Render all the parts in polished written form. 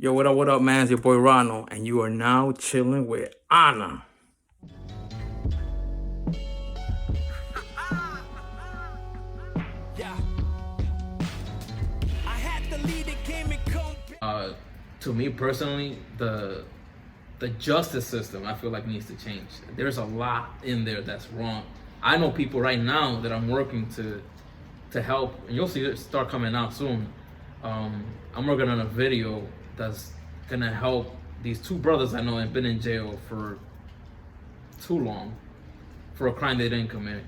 Yo, what up, man? It's your boy Ronald, and you are now chilling with Anna. To me personally, the justice system I feel like needs to change. There's a lot in there that's wrong. I know people right now that I'm working to help, and you'll see it start coming out soon. I'm working on a video that's gonna help these two brothers I know have been in jail for too long for a crime they didn't commit,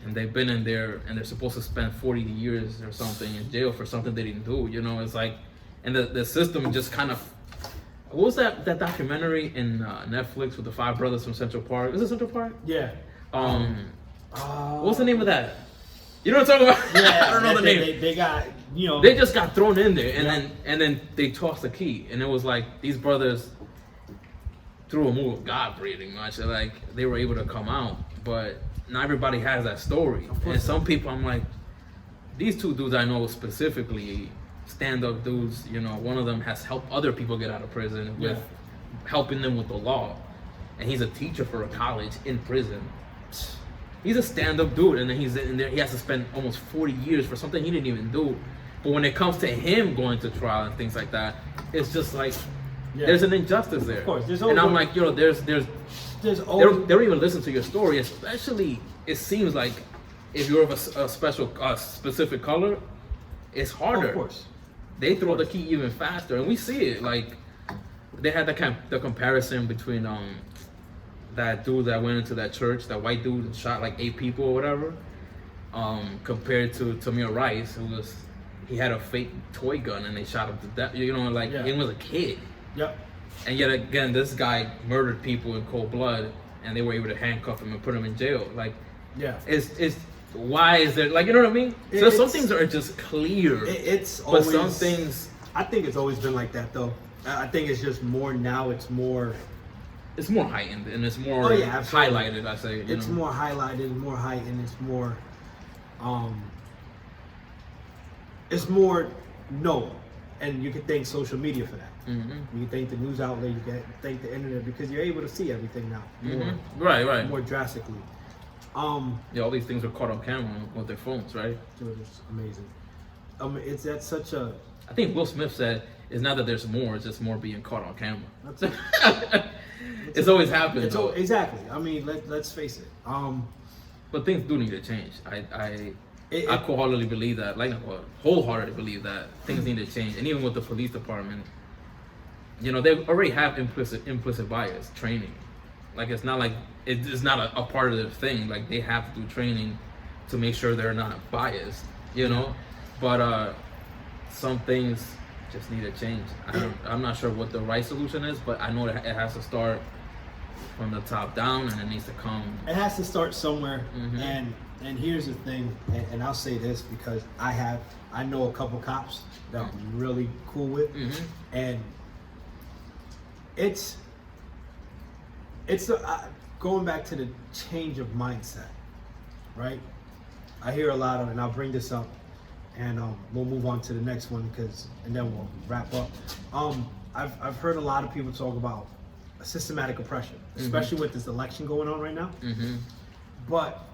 and they've been in there and they're supposed to spend 40 years or something in jail for something they didn't do. You know, it's like, and the system just kind of. What was that documentary in Netflix with the five brothers from Central Park? Is it Central Park? Yeah. What's the name of that? You know what I'm talking about? Yeah, I don't know the name. They got, They just got thrown in there, and then they tossed the key, and it was like these brothers through a move of God, pretty much. Like they were able to come out, but not everybody has that story. And some people, I'm like, these two dudes I know specifically, stand-up dudes. You know, one of them has helped other people get out of prison with helping them with the law, and he's a teacher for a college in prison. He's a stand-up dude, and then he's in there. He has to spend almost 40 years for something he didn't even do. But when it comes to him going to trial and things like that, it's just like there's an injustice there. Of course, and I'm like, there's always they don't even listen to your story. Especially, it seems like if you're of a specific color, it's harder. Of course, they throw the key even faster, and we see it. Like they had the comparison between that dude that went into that church, that white dude and shot like 8 people or whatever, compared to Tamir Rice, he had a fake toy gun and they shot him to death. You know, like he was a kid. Yep. And yet again, this guy murdered people in cold blood, and they were able to handcuff him and put him in jail. Like, it's why is there, like, you know what I mean? So some things are just clear. It's always, but some things. I think it's always been like that, though. I think it's just more now. It's more heightened and it's more highlighted. I say it's more highlighted, more heightened. It's more known, and you can thank social media for that. Mm-hmm. You can thank the news outlet. You can thank the internet because you're able to see everything now. Right. More drastically. All these things are caught on camera with their phones, right? It's amazing. That's such a. I think Will Smith said it's not that there's more; it's just more being caught on camera. It's always happened. Exactly. I mean, let's face it. But things do need to change. I wholeheartedly believe that. Wholeheartedly believe that things need to change. And even with the police department, they already have implicit bias training. Like it's not like it's not a part of their thing. Like they have to do training to make sure they're not biased. But some things just need to change. I'm not sure what the right solution is, but I know that it has to start from the top down, and it needs to come. It has to start somewhere. And here's the thing, and I'll say this because I know a couple cops that I'm really cool with, and it's going back to the change of mindset, right? I hear a lot of, and I'll bring this up, and we'll move on to the next one and then we'll wrap up. I've heard a lot of people talk about systematic oppression, especially with this election going on right now. But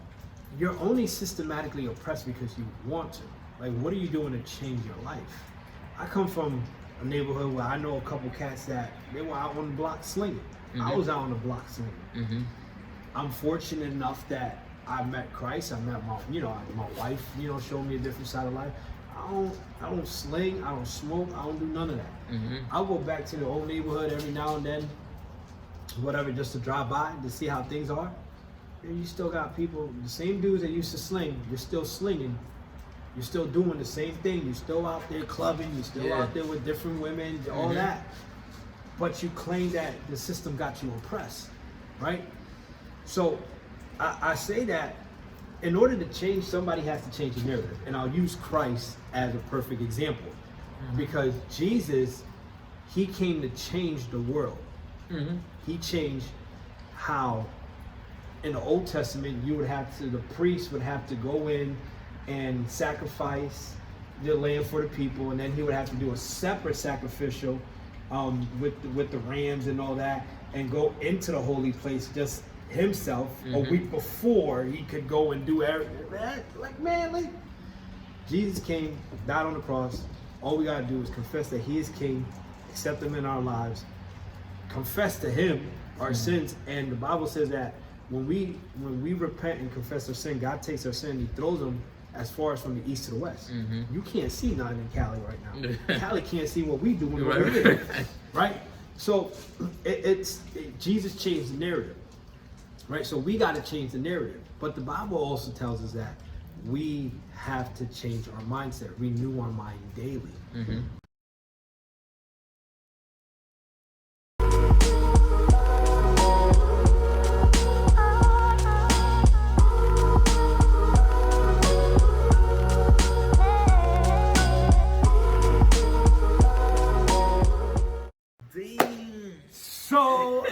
you're only systematically oppressed because you want to. Like, what are you doing to change your life? I come from a neighborhood where I know a couple cats that they were out on the block slinging. I was out on the block slinging. I'm fortunate enough that I met Christ. I met my wife. Showed me a different side of life. I don't sling. I don't smoke. I don't do none of that. I'll go back to the old neighborhood every now and then, whatever, just to drive by to see how things are. And you still got people, the same dudes that used to sling. You're still slinging. You're still doing the same thing. You're still out there clubbing. You're still out there with different women. All that. But you claim that the system got you oppressed, right? So I say that in order to change, somebody has to change the narrative. And I'll use Christ as a perfect example. Because Jesus, he came to change the world. He changed how, in the Old Testament, the priest would have to go in and sacrifice the lamb for the people, and then he would have to do a separate sacrificial with the Rams and all that, and go into the holy place just himself a week before he could go and do everything. Like Jesus came, died on the cross. All we gotta do is confess that He is King, accept Him in our lives, confess to Him our sins, and the Bible says that when we repent and confess our sin, God takes our sin and He throws them as far as from the east to the west. You can't see nothing in Cali right now. Cali can't see what we do when we're living, right? So Jesus changed the narrative, right? So we got to change the narrative. But the Bible also tells us that we have to change our mindset, renew our mind daily. So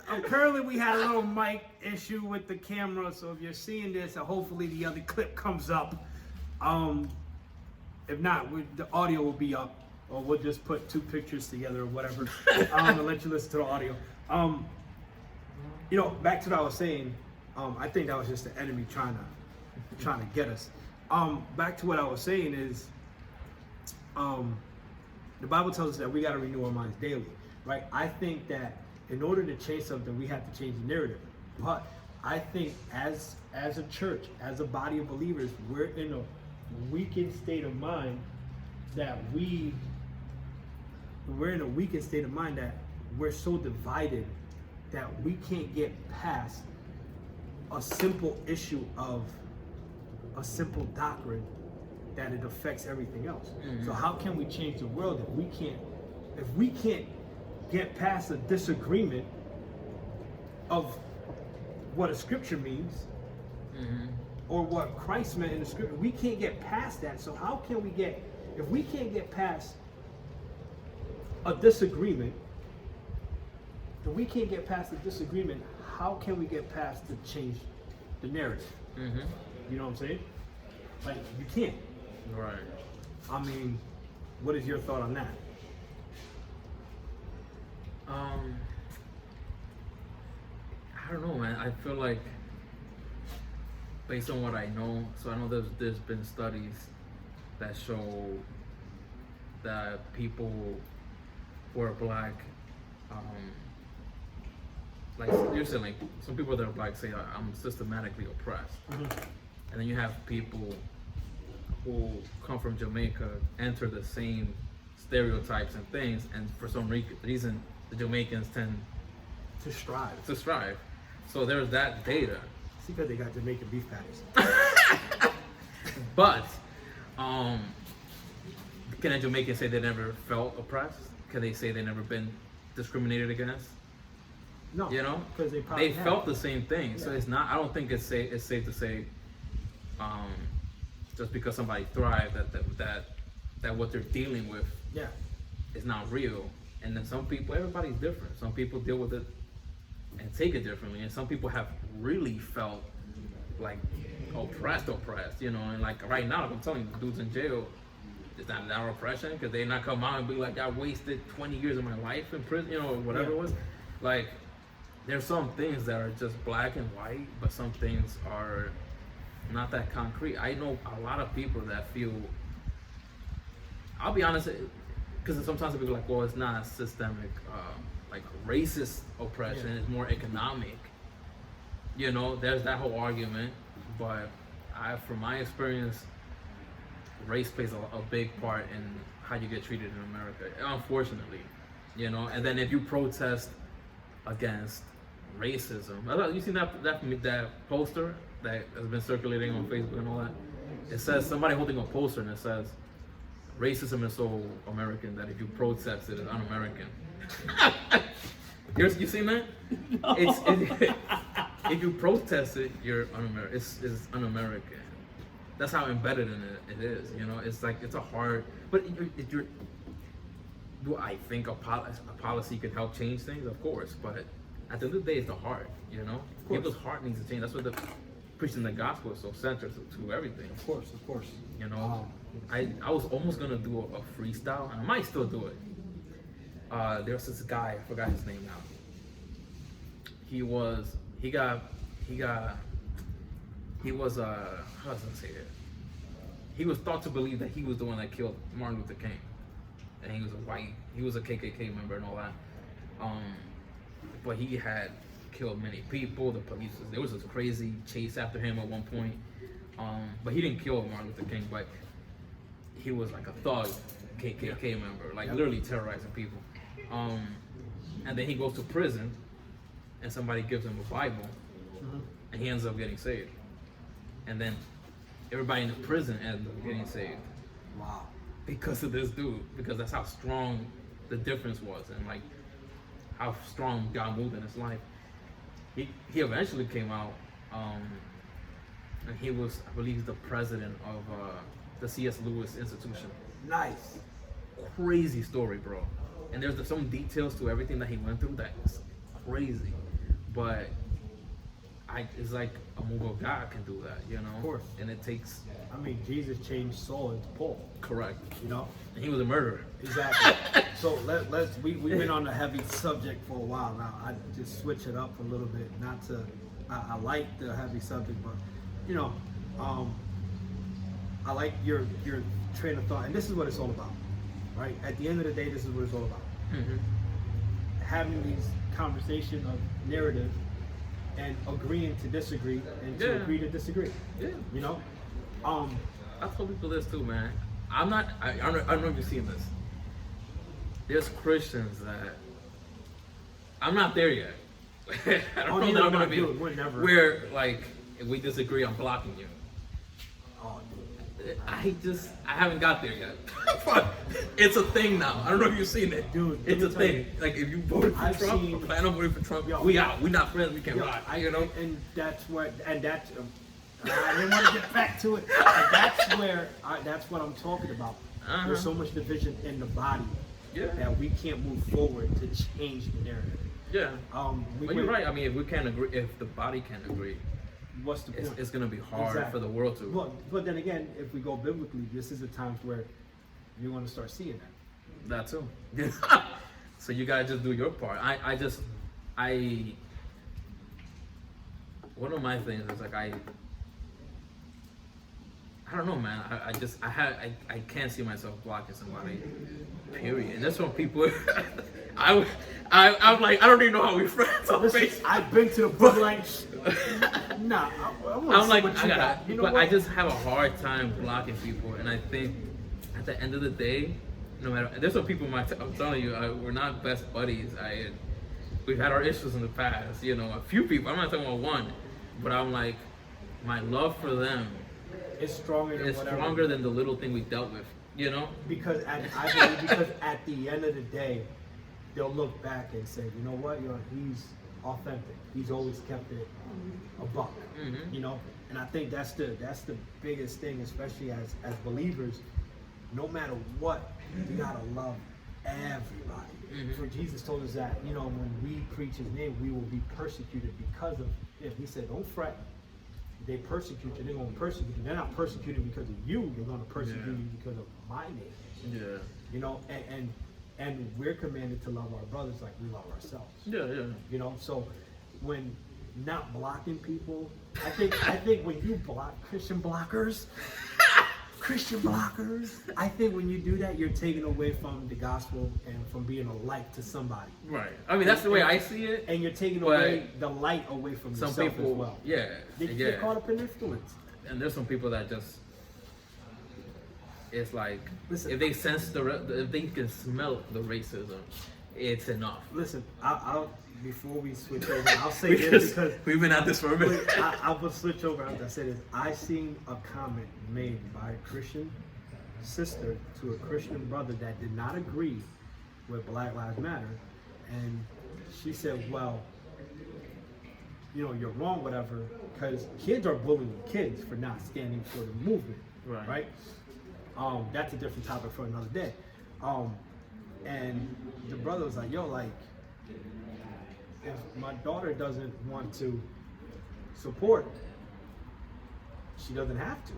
apparently we had a little mic issue with the camera, so if you're seeing this, hopefully the other clip comes up. If not, the audio will be up, or we'll just put two pictures together or whatever. I'll let you listen to the audio. Back to what I was saying, I think that was just the enemy trying to get us. Back to what I was saying is, the Bible tells us that we got to renew our minds daily. Right, I think that in order to change something, we have to change the narrative. But I think as a church, as a body of believers, we're in a weakened state of mind that we're so divided that we can't get past a simple issue of a simple doctrine that it affects everything else. So how can we change the world if we can't get past a disagreement of what a scripture means or what Christ meant in the scripture? We can't get past that. So how can we if we can't get past a disagreement, how can we get past to change the narrative? You know what I'm saying? Like, you can't. Right. I mean, what is your thought on that? I don't know, man. I feel like, based on what I know, so I know there's been studies that show that people who are black, like you're saying, like some people that are black say I'm systematically oppressed, and then you have people who come from Jamaica enter the same stereotypes and things, and for some reason the Jamaicans tend to strive. So there's that data. See, because they got Jamaican beef patties. But can a Jamaican say they never felt oppressed? Can they say they never been discriminated against? No, you know, because they felt the same thing. Yeah. So it's not. I don't think it's safe to say just because somebody thrived that what they're dealing with is not real. And then some people, everybody's different. Some people deal with it and take it differently, and some people have really felt like oppressed, you know. And like right now, I'm telling you, the dudes in jail, it's not that oppression because they not come out and be like, I wasted 20 years of my life in prison, you know, whatever it was. Like, there's some things that are just black and white, but some things are not that concrete. I know a lot of people that feel, I'll be honest, because sometimes people are like, well, it's not systemic, like racist oppression, it's more economic. You know, there's that whole argument, but from my experience, race plays a big part in how you get treated in America, unfortunately. You know, and then if you protest against racism, you seen that poster that has been circulating on Facebook and all that? It says, somebody holding a poster and it says, racism is so American that if you protest it, it's un-American. You seen that? No. If you protest it, you're un-American. It's un-American. That's how embedded in it is. You know, it's like, it's a hard. But do I think a policy could help change things? Of course, but at the end of the day, it's the heart. You know, people's heart needs to change. That's what the preaching the gospel is so central to everything. Of course. You know, I was almost gonna do a freestyle, and I might still do it. There's this guy, I forgot his name now. He was how does I say it? He was thought to believe that he was the one that killed Martin Luther King, and he was a KKK member and all that. But he had killed many people. The police, there was this crazy chase after him at one point. But he didn't kill Martin Luther King, but he was like a thug KKK member, like literally terrorizing people. And then he goes to prison, and somebody gives him a Bible, and he ends up getting saved. And then everybody in the prison ends up getting saved. Wow. Because of this dude, because that's how strong the difference was, and like how strong God moved in his life. He eventually came out, and he was, I believe, the president of the C.S. Lewis Institution. Nice. Crazy story, bro. And there's some details to everything that he went through that's crazy. But it's like a move of God can do that, you know? Of course. And it takes... I mean, Jesus changed Saul into Paul. Correct. You know? And he was a murderer. Exactly. So we've been on a heavy subject for a while now. I just switch it up a little bit. I like the heavy subject, but you know, I like your train of thought, and this is what it's all about, right? At the end of the day, this is what it's all about. Having these conversations of narrative and agreeing to disagree and to agree to disagree. Yeah. You know? I tell people this too, man. I don't know if you've seen this. There's Christians that I'm not there yet. I don't know that I'm gonna be where like if we disagree, I'm blocking you. Oh, dude. I haven't got there yet. It's a thing now. I don't know if you've seen it. Dude, it's a thing. Like if you voted for Trump, or plan on voting for Trump, we out. We're not friends. We can't rock. You know. And that's what. And that's. I didn't want to get back to it. And that's where. That's what I'm talking about. There's so much division in the body that we can't move forward to change the narrative. Yeah. But you're right. I mean, if we can't agree, if the body can't agree, what's the point? It's going to be hard for the world to. Well, but then again, if we go biblically, this is the times where you're going to start seeing that. That too. So you gotta just do your part. One of my things is like I don't know, man. I can't see myself blocking somebody. Period. And that's when people. I'm like, I don't even know how we friends on Facebook. I've been to the point like, nah. I'm like, I just have a hard time blocking people, and I think at the end of the day, no matter, there's some people. I'm telling you, we're not best buddies. We've had our issues in the past. You know, a few people. I'm not talking about one, but I'm like, my love for them. It's stronger than the little thing we dealt with, you know? Because I believe because at the end of the day, they'll look back and say, you know what, he's authentic. He's always kept it a buck, you know? And I think that's the biggest thing, especially as believers. No matter what, we gotta love everybody. For Jesus told us that, you know, when we preach his name, we will be persecuted because of him. He said, don't fret. They persecute you, they're going to persecute you. They're not persecuting because of you, they're going to persecute you because of my name. Yeah. You know, and we're commanded to love our brothers like we love ourselves. Yeah. You know, so when not blocking people, I think when you block Christian blockers, I think when you do that, you're taking away from the gospel and from being a light to somebody. Right. I mean, that's the way I see it. And you're taking away the light away from yourself as well. Yeah. They get caught up in influence. And there's some people that just, it's like, listen, if they sense if they can smell the racism, it's enough. Listen, I'll before we switch over, I'll say this because we've been at this for a minute. I will switch over after I say this. I seen a comment made by a Christian sister to a Christian brother that did not agree with Black Lives Matter, and she said, well, you know, you're wrong, whatever, because kids are bullying kids for not standing for the movement, right? That's a different topic for another day. And the brother was like, yo, like, if my daughter doesn't want to support, she doesn't have to.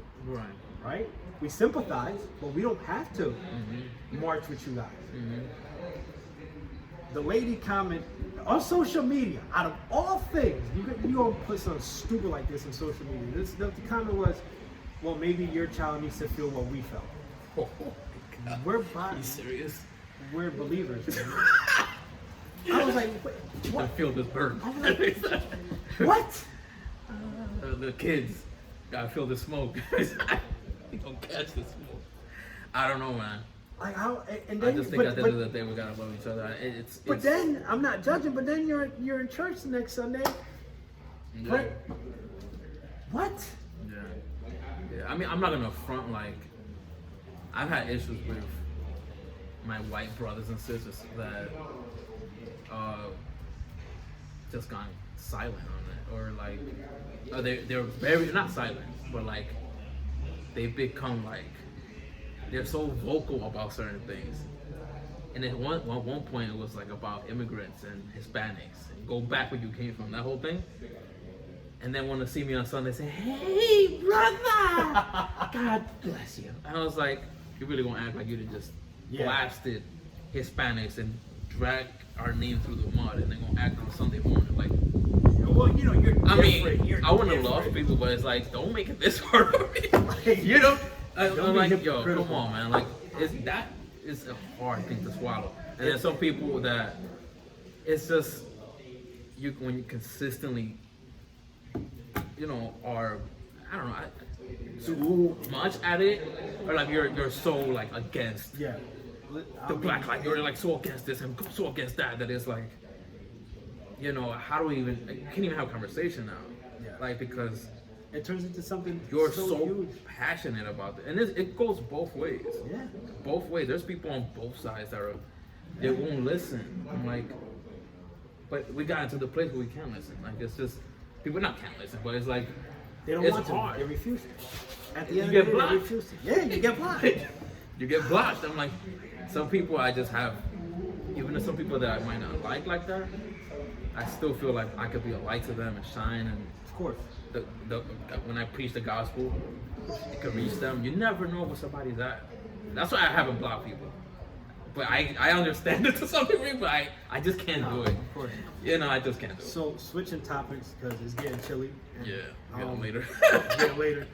Right? We sympathize, but we don't have to march with you guys. the lady comment on social media, out of all things, you don't put something stupid like this in social media. The comment was, well, maybe your child needs to feel what we felt. Oh my God. We're Are you serious? We're believers. Man. I was like, wait, I what? feel this burn. Like, what? The kids, I feel the smoke. You don't catch the smoke. I don't know, man. Like how? And I then, just think at the end of the day, we gotta love each other. But then I'm not judging. But then you're in church the next Sunday. Yeah. Right? What? Yeah. I mean, I'm not gonna front like I've had issues with my white brothers and sisters that just gone silent on it, or like they're very not silent, but like they become like they're so vocal about certain things. And at one point it was like about immigrants and Hispanics and go back where you came from, that whole thing. And then want to see me on Sunday say, "Hey brother, God bless you." And I was like, "You really gonna act like you just blasted Hispanics and drag our name through the mud and then gonna act on Sunday morning like?" Well, you know, you're different. I mean, you're I want to different. love people, but it's like, don't make it this hard for me. You know, I'm like, yo, come on, man. Like, that is a hard thing to swallow. And there's some people that it's just when you consistently, you know, are I don't know, too much at it, or like you're so like against the black life. You're like so against this and so against that it's like, you know, how do we even? You can't even have a conversation now. Yeah. Like because it turns into something you're so huge. passionate about it, and it goes both ways. Yeah. Both ways. There's people on both sides that they won't listen. I'm like, but we got into the place where we can't listen. Like it's just people not can't listen, but it's like They don't it's want hard. to. They refuse to. At the You end get of the day, blocked. they refuse to. Yeah, you get blocked. You get blocked. I'm like, some people I just have, even if some people that I might not like that, I still feel like I could be a light to them and shine. And Of course. when I preach the gospel, it could reach them. You never know where somebody's at. That's why I haven't blocked people. But I understand it to some degree, but I just can't do it. Of course. You know, I just can't do it. So switching topics because it's getting chilly. And, Yeah, get them later. Get later.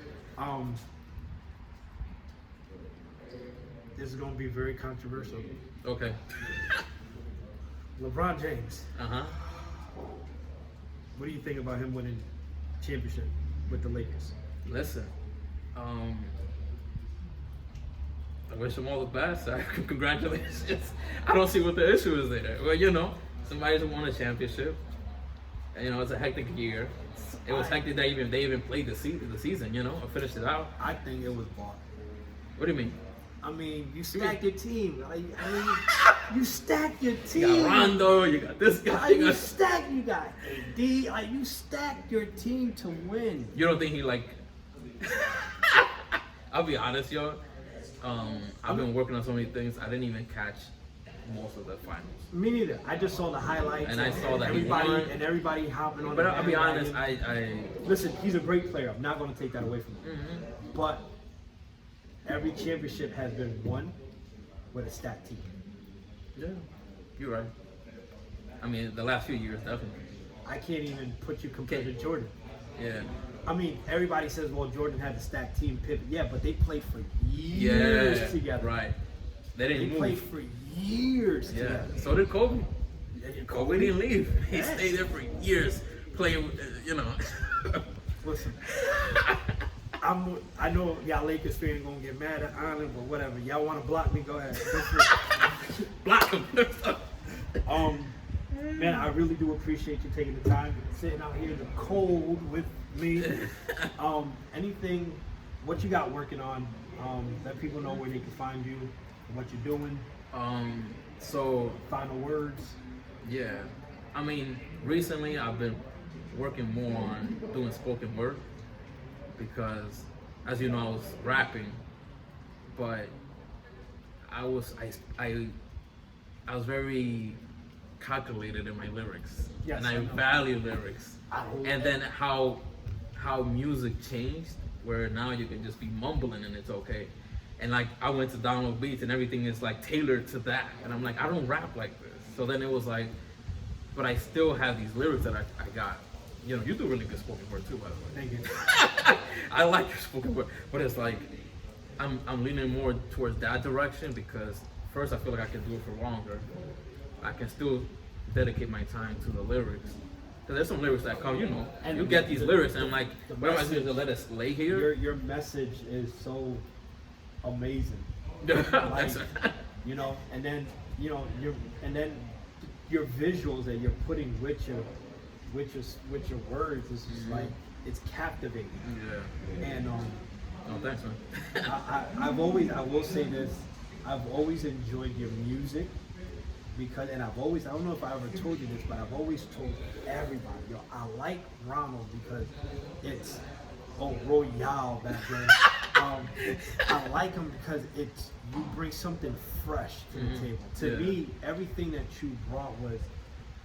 This is going to be very controversial. Okay. LeBron James. Uh-huh. What do you think about him winning championship with the Lakers? Listen, I wish him all the best. Congratulations. I don't see what the issue is there. Well, you know, somebody's won a championship. And, you know, it's a hectic year. It was hectic that they even played the season, you know, or finished it out. I think it was bought. What do you mean? I mean, you stacked your team. Like, I mean, you stacked your team. You got Rondo, you got this guy. Like, you got AD. Like, you stacked your team to win. You don't think he like? I'll be honest, yo. I've been working on so many things. I didn't even catch most of the finals. Me neither. I just saw the highlights. And I saw that he won. Everybody hopping on. But the I'll be honest, bandwagon. Listen, he's a great player. I'm not going to take that away from him. Mm-hmm. But every championship has been won with a stacked team. Yeah, you're right. I mean, the last few years, definitely. I can't even put you compared to Jordan. Yeah. I mean, everybody says, well, Jordan had the stacked team, Pippen. Yeah, but they played for years together. Right. They didn't move. Played for years together. So did Kobe. Kobe didn't leave. He Yes. stayed there for years playing, you know. Listen, I know y'all Lakers fans gonna get mad at Island, but whatever. Y'all want to block me? Go ahead. Block him. Man, I really do appreciate you taking the time, sitting out here in the cold with me. Anything, what you got working on? Let people know where they can find you, what you're doing. So Final words. yeah, I mean, recently I've been working more on doing spoken word because, as you know, I was rapping, but I was very calculated in my lyrics, Yes, and I I know. value lyrics. Oh. And then how music changed, where now you can just be mumbling and it's okay. and like I went to download beats and everything is like tailored to that, and I'm like, I don't rap like this. So then it was like, but I still have these lyrics that I got. You know, you do really good spoken word too, by the way. Thank you. I like your spoken word, but it's like I'm leaning more towards that direction because first I feel like I can do it for longer. I can still dedicate my time to the lyrics. Because there's some lyrics that come, you know, and you get these lyrics and I'm like, what am I supposed to let us lay here? Your message is so amazing. Like, you know, and then you know your visuals that you're putting with your words is just like it's captivating. Yeah. And oh, thanks, man. I will say this, I've always enjoyed your music because, and I don't know if I ever told you this, but I've always told everybody, yo, I like Ronald because it's Royale back then. I like him because you bring something fresh to the table. To me, everything that you brought was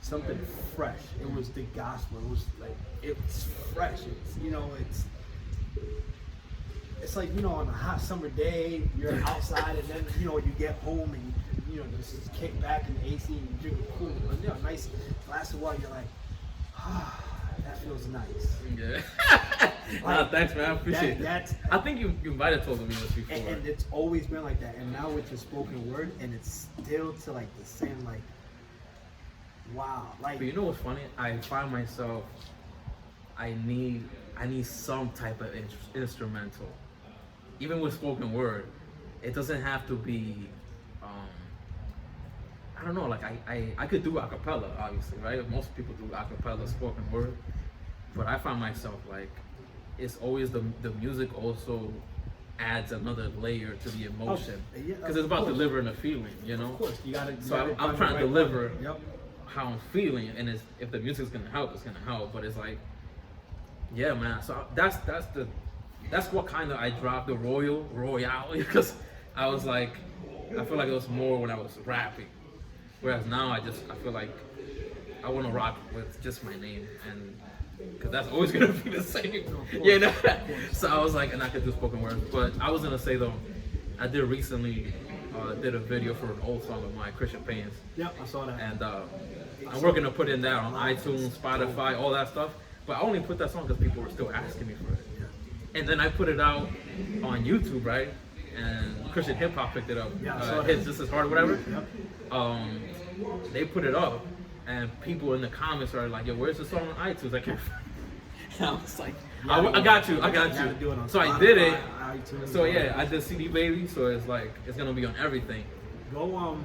something fresh. It was the gospel. It was like it's fresh. It's it's like on a hot summer day, you're outside, and then you get home and you just kick back in the AC and you drink a cool, a nice glass of water. You're like, that feels nice. Yeah. Nah, thanks, man. I appreciate that. I think you might have told me this before. And it's always been like that. And now with your spoken word, and it's still to like the same, like, wow. Like, but you know what's funny? I find myself, I need some type of instrumental. Even with spoken word, it doesn't have to be. I don't know. Like I could do acapella, obviously, right? Most people do acapella spoken word, but I find myself like it's always the music also adds another layer to the emotion because it's about delivering a feeling, Of course, you gotta. So I'm trying to deliver how I'm feeling, and if the music's gonna help, it's gonna help. But it's like, yeah, man. So that's what kind of I dropped the Royale because I was like, I feel like it was more when I was rapping, whereas now I feel like I want to rock with just my name, and because that's always gonna be the same, So I was like, and I could do spoken word, but I was gonna say though, I did recently did a video for an old song of mine, Christian Pains. Yep, I saw that. And I'm working to put in that on iTunes, Spotify, all that stuff. But I only put that song because people were still asking me for it. And then I put it out on YouTube, right? And Christian Hip Hop picked it up. His This Is Hard, whatever. They put it up, and people in the comments are like, "Yo, where's the song on iTunes? I can't find it." And I was like, I got you. So I did it. So yeah, I did CD Baby. So it's like it's gonna be on everything. Go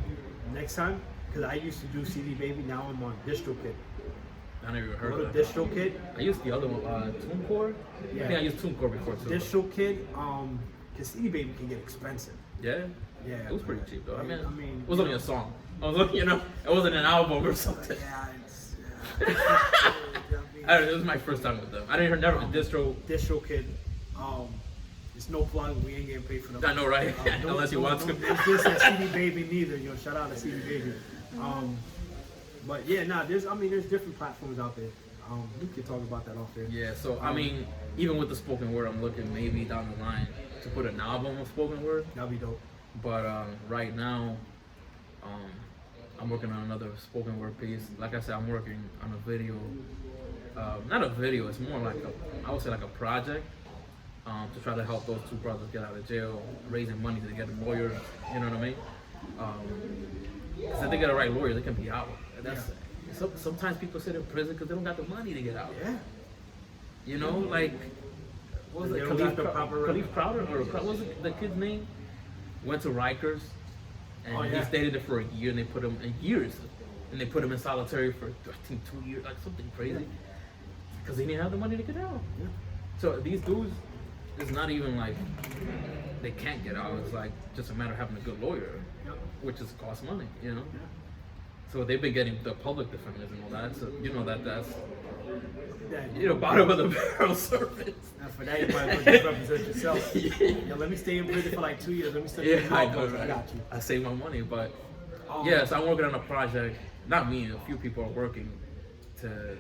next time, because I used to do CD Baby. Now I'm on DistroKid. I never even heard of that. DistroKid. I used the other one, TuneCore. Yeah. I think I used TuneCore before too. DistroKid, because CD Baby can get expensive. Yeah. Yeah. It was pretty cheap though. I mean, it was only a song. I was looking, it wasn't an album or something. It was my first time with them. I didn't never DistroKid. It's no plug. We ain't getting paid for them. I know, right? Unless you want to. It's just that CD Baby neither. Shout out to CD Baby. But yeah, there's different platforms out there. We could talk about that off there. Yeah, so I mean, even with the spoken word, I'm looking maybe down the line to put an album of spoken word. That'd be dope. But right now, I'm working on another spoken word piece. Like I said, I'm working on a video. Not a video, it's more like I would say like a project to try to help those two brothers get out of jail, raising money to get them lawyers, you know what I mean? Because if they get a right lawyer, they can be out. Sometimes people sit in prison because they don't got the money to get out. Yeah. Like, what was it? Khalif Crowder? Or what was it, the kid's name? Went to Rikers, and he stayed in there for a year, and they put him in years. And they put him in solitary for, I think, 2 years, like something crazy. Because he didn't have the money to get out. Yeah. So these dudes, it's not even like they can't get out. It's like just a matter of having a good lawyer, which is cost money, Yeah. So they've been getting the public defenders and all that. So that's bottom of the barrel service. Now for that, you might as well just represent yourself. Yo, let me stay in prison for like 2 years. Let me stay in I know, right? I got you. I save my money, but so I'm working on a project. Not me. A few people are working to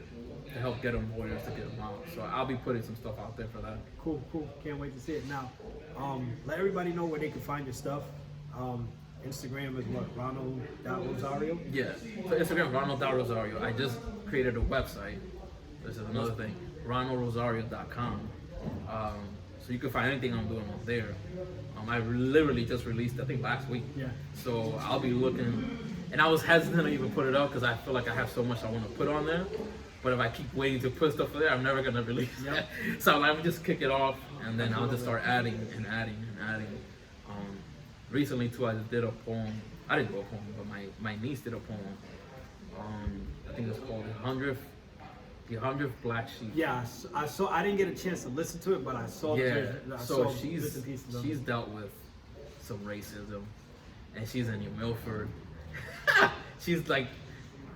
help get them lawyers to get them out. So I'll be putting some stuff out there for that. Cool. Can't wait to see it. Now, let everybody know where they can find your stuff. Instagram is what? Ronald.Rosario? Yeah. So Instagram, Ronald.Rosario. I just created a website. This is another thing. RonaldRosario.com. So you can find anything I'm doing on there. I literally just released, I think, last week. Yeah. So I'll be looking, and I was hesitant to even put it up because I feel like I have so much I want to put on there. But if I keep waiting to put stuff there, I'm never gonna release it. So let me just kick it off, and then I'll just start adding and adding and adding. Recently too, I just did a poem. I didn't do a poem, but my niece did a poem. I think it's called The 100th Black Sheep. Yeah, I saw. I didn't get a chance to listen to it, but I saw. Yeah. So bits and pieces of she's it. dealt with some racism, and she's in New Milford. She's like,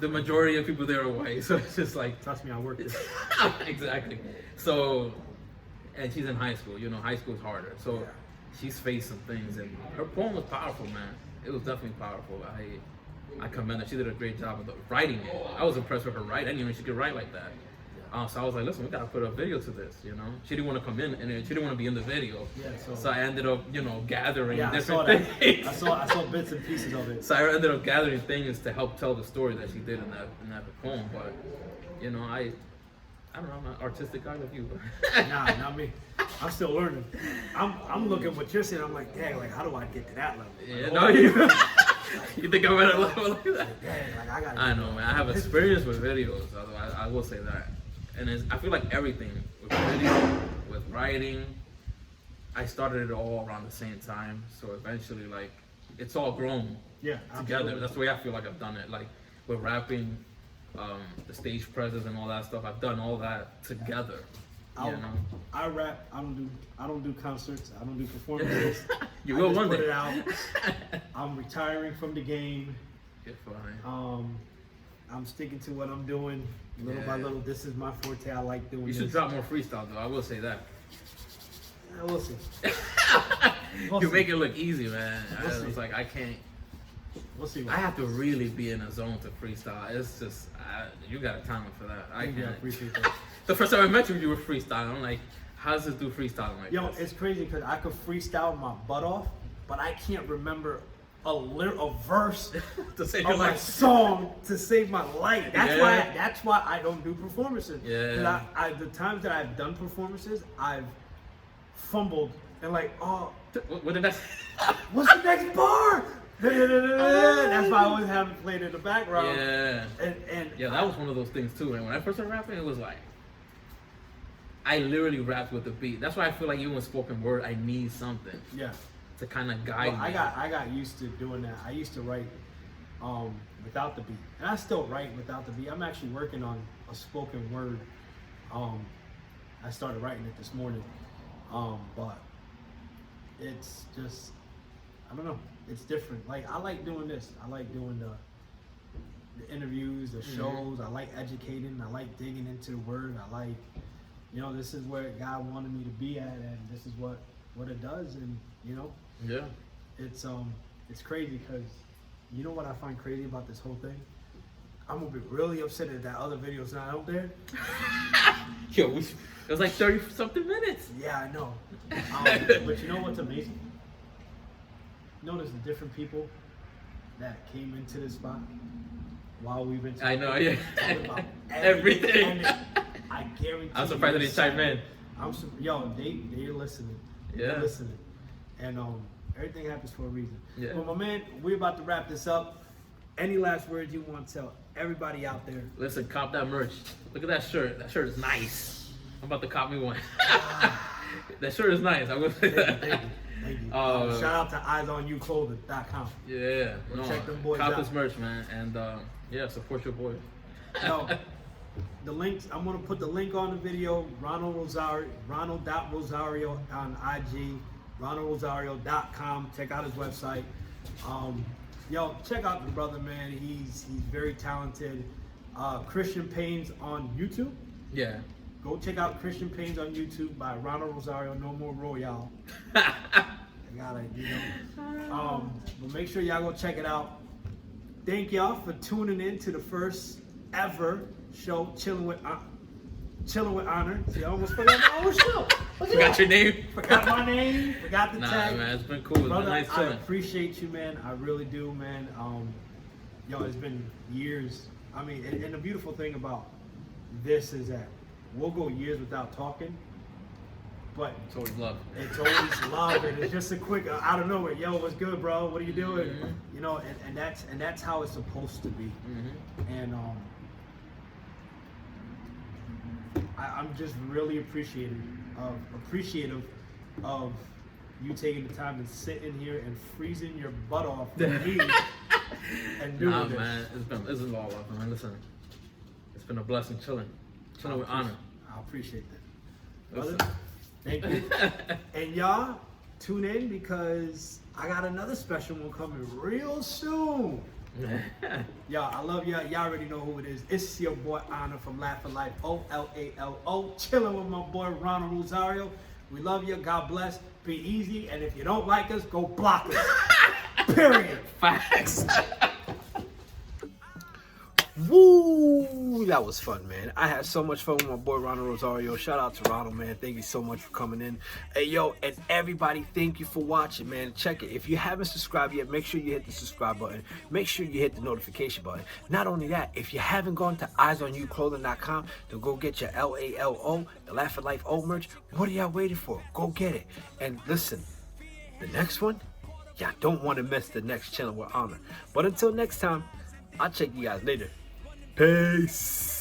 the majority of people there are white, so it's just like. Trust me, I worked there. Exactly. So, and she's in high school. You know, high school is harder. So, she's faced some things, and her poem was powerful, man. It was definitely powerful. I commend her. She did a great job of writing it. I was impressed with her writing. I didn't even know she could write like that. So I was like, listen, we gotta put a video to this, you know. She didn't want to come in, and she didn't want to be in the video. Yeah, so I ended up, gathering different I things. I saw bits and pieces of it. So I ended up gathering things to help tell the story that she did in that poem. But I don't know, I'm an artistic guy like you. Nah, not me. I'm still learning. I'm looking at what you're saying. I'm like, dang, like how do I get to that level? Yeah, no, you think I'm at a level like that? Dang, like I gotta. I know, man. I have experience with videos. Although I will say that, and I feel like everything with video, with writing, I started it all around the same time. So eventually, like, it's all grown together. Absolutely. That's the way I feel like I've done it. Like with rapping, the stage presence and all that stuff. I've done all that together. I rap. I don't do concerts. I don't do performances. You will one day. Put it out. I'm retiring from the game. You're fine. I'm sticking to what I'm doing little by little. This is my forte. I like doing. You should drop more freestyle though. I will say that. We'll see. You make it look easy, man. We'll see. It's like I can't. We'll see. I have to really be in a zone to freestyle. It's just you got a talent for that. I can't. Appreciate that. The first time I met you, you were freestyling. I'm like, how does this do freestyling like Yo, this? it's crazy because I could freestyle my butt off, but I can't remember a verse To save of your my life. song to save my life. That's why I don't do performances. Yeah. The times that I've done performances, I've fumbled and like, oh, What did that? what's the next bar? That's why I always have it played in the background. Yeah. And Yeah, that was one of those things too. And when I first started rapping, it was like, I literally rapped with the beat. That's why I feel like even with spoken word, I need something yeah. to kind of guide me. I got used to doing that. I used to write without the beat, and I still write without the beat. I'm actually working on a spoken word. I started writing it this morning, but it's just I don't know. It's different. Like I like doing this. I like doing the interviews, the shows. I like educating. I like digging into the word. I like, this is where God wanted me to be at, and this is what it does, and Yeah. it's crazy because you know what I find crazy about this whole thing? I'm gonna be really upset that other video's not out there. Yo, it was like 30 something minutes. Yeah, I know. But you know what's amazing? Notice the different people that came into this spot while we've been I know, yeah. talking about Everything. And I guarantee. I'm surprised that they chime in. They're listening. Yeah. They're listening, and everything happens for a reason. Yeah. Well, my man, we're about to wrap this up. Any last words you want to tell everybody out there? Listen, cop that merch. Look at that shirt. That shirt is nice. I'm about to cop me one. That shirt is nice. I will say that. Thank you. Shout out to eyesonyouclothing.com. Yeah. Check them boys cop out. this merch, man. And support your boy. No, the links, I'm going to put the link on the video, Ronald.Rosario on IG, RonaldRosario.com. Check out his website. Check out the brother, man. He's very talented. Christian Pains on YouTube. Yeah. Go check out Christian Pains on YouTube by Ronald Rosario, No More Royale. But make sure y'all go check it out. Thank y'all for tuning in to the first ever show, Chillin with Onour. See, I almost forgot my own show. Forgot your name. Forgot my name. Forgot the Nah, tag. man, it's been cool. It's Brother, been nice I chilling. appreciate you, man. I really do, man. Yo, it's been years. I mean, and the beautiful thing about this is that we'll go years without talking, but It's always love. it's always love, and it's just a quick out of nowhere. Yo, what's good, bro? What are you doing? Mhm. You know, and that's how it's supposed to be. And I'm just really appreciative of you taking the time and sitting here and freezing your butt off for me and doing Nah, this. man, this is all love, man. Listen, it's been a blessing chilling with Onour. I appreciate that. Listen. Brother, thank you. And y'all, tune in because I got another special one coming real soon. Y'all, I love y'all. Y'all already know who it is. It's your boy Onour from Laugh Life, OLALO. Chilling with my boy Ronald Rosario. We love you. God bless. Be easy. And if you don't like us, go block us. Period. Facts. Woo! That was fun, man. I had so much fun with my boy Ronald Rosario. Shout out to Ronald, man. Thank you so much for coming in. Hey, yo, and everybody, thank you for watching, man. Check it. If you haven't subscribed yet, make sure you hit the subscribe button. Make sure you hit the notification button. Not only that, if you haven't gone to eyesonyouclothing.com to go get your LALO, the Laugh at Life O merch, what are y'all waiting for? Go get it. And listen, the next one, y'all don't want to miss the next Chillin with Onour. But until next time, I'll check you guys later. Peace.